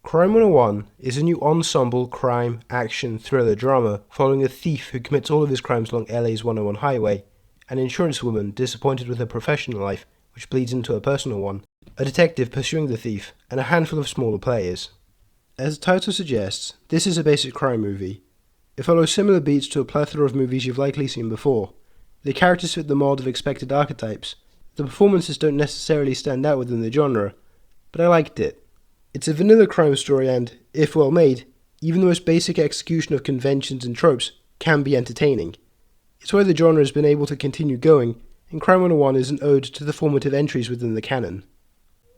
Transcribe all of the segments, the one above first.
Crime 101 is a new ensemble crime, action, thriller drama following a thief who commits all of his crimes along LA's 101 highway, an insurance woman disappointed with her professional life, which bleeds into her personal one, a detective pursuing the thief, and a handful of smaller players. As the title suggests, this is a basic crime movie. It follows similar beats to a plethora of movies you've likely seen before. The characters fit the mold of expected archetypes. The performances don't necessarily stand out within the genre, but I liked it. It's a vanilla crime story and, if well made, even the most basic execution of conventions and tropes can be entertaining. It's why the genre has been able to continue going, and Crime 101 is an ode to the formative entries within the canon.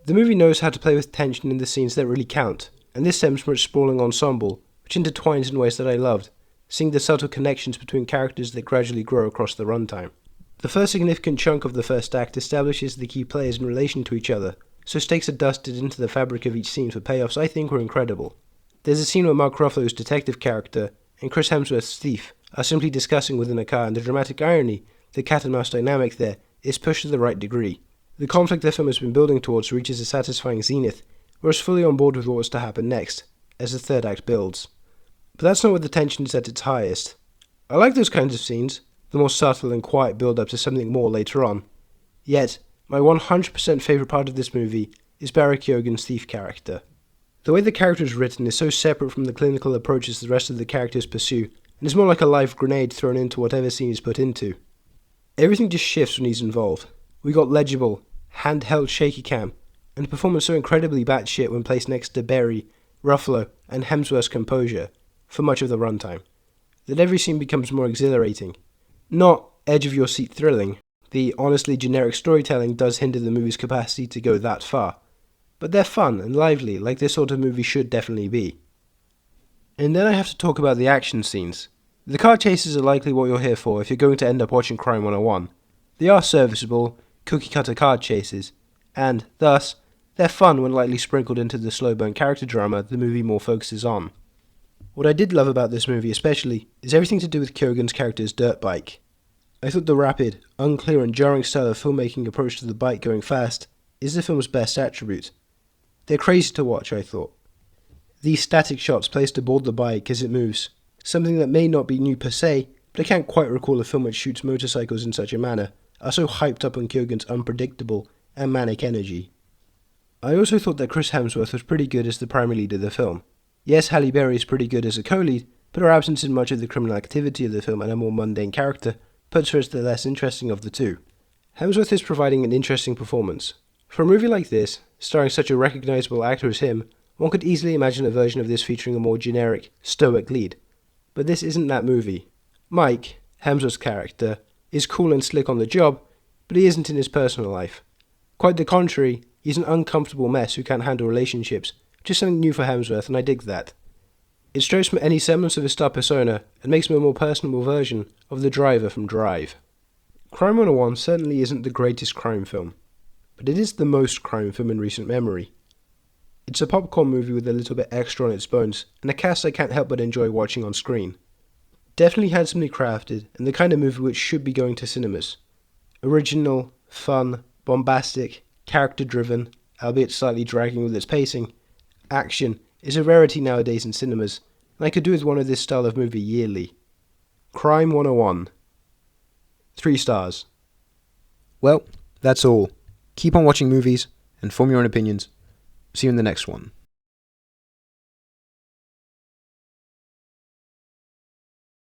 The movie knows how to play with tension in the scenes that really count, and this stems from its sprawling ensemble, which intertwines in ways that I loved, seeing the subtle connections between characters that gradually grow across the runtime. The first significant chunk of the first act establishes the key players in relation to each other, so stakes are dusted into the fabric of each scene for payoffs I think were incredible. There's a scene where Mark Ruffalo's detective character and Chris Hemsworth's thief are simply discussing within a car, and the dramatic irony, the cat and mouse dynamic there, is pushed to the right degree. The conflict the film has been building towards reaches a satisfying zenith, whereas fully on board with what was to happen next, as the third act builds. But that's not where the tension is at its highest. I like those kinds of scenes, the more subtle and quiet build-up to something more later on. Yet, my 100% favourite part of this movie is Barry Keoghan's thief character. The way the character is written is so separate from the clinical approaches the rest of the characters pursue, and is more like a live grenade thrown into whatever scene he's put into. Everything just shifts when he's involved. We got legible, handheld shaky cam, and a performance so incredibly batshit when placed next to Barry, Ruffalo, and Hemsworth's composure for much of the runtime, that every scene becomes more exhilarating. Not edge-of-your-seat thrilling. The honestly generic storytelling does hinder the movie's capacity to go that far, but they're fun and lively like this sort of movie should definitely be. And then I have to talk about the action scenes. The car chases are likely what you're here for if you're going to end up watching Crime 101. They are serviceable, cookie-cutter car chases, and, thus, they're fun when lightly sprinkled into the slow-burn character drama the movie more focuses on. What I did love about this movie especially is everything to do with Keoghan's character's dirt bike. I thought the rapid, unclear and jarring style of filmmaking approach to the bike going fast is the film's best attribute. They're crazy to watch, I thought. These static shots placed aboard the bike as it moves, something that may not be new per se, but I can't quite recall a film which shoots motorcycles in such a manner, are so hyped up on Keoghan's unpredictable and manic energy. I also thought that Chris Hemsworth was pretty good as the primary lead of the film. Yes, Halle Berry is pretty good as a co-lead, but her absence in much of the criminal activity of the film and a more mundane character puts her as the less interesting of the two. Hemsworth is providing an interesting performance. For a movie like this, starring such a recognisable actor as him, one could easily imagine a version of this featuring a more generic, stoic lead. But this isn't that movie. Mike, Hemsworth's character, is cool and slick on the job, but he isn't in his personal life. Quite the contrary, he's an uncomfortable mess who can't handle relationships, which is something new for Hemsworth, and I dig that. It strips from any semblance of his star persona and makes him a more personable version of the driver from Drive. Crime 101 certainly isn't the greatest crime film, but it is the most crime film in recent memory. It's a popcorn movie with a little bit extra on its bones, and a cast I can't help but enjoy watching on screen. Definitely handsomely crafted, and the kind of movie which should be going to cinemas. Original, fun, bombastic, character-driven, albeit slightly dragging with its pacing. Action is a rarity nowadays in cinemas, and I could do with one of this style of movie yearly. Crime 101. 3 stars. Well, that's all. Keep on watching movies, and form your own opinions. See you in the next one.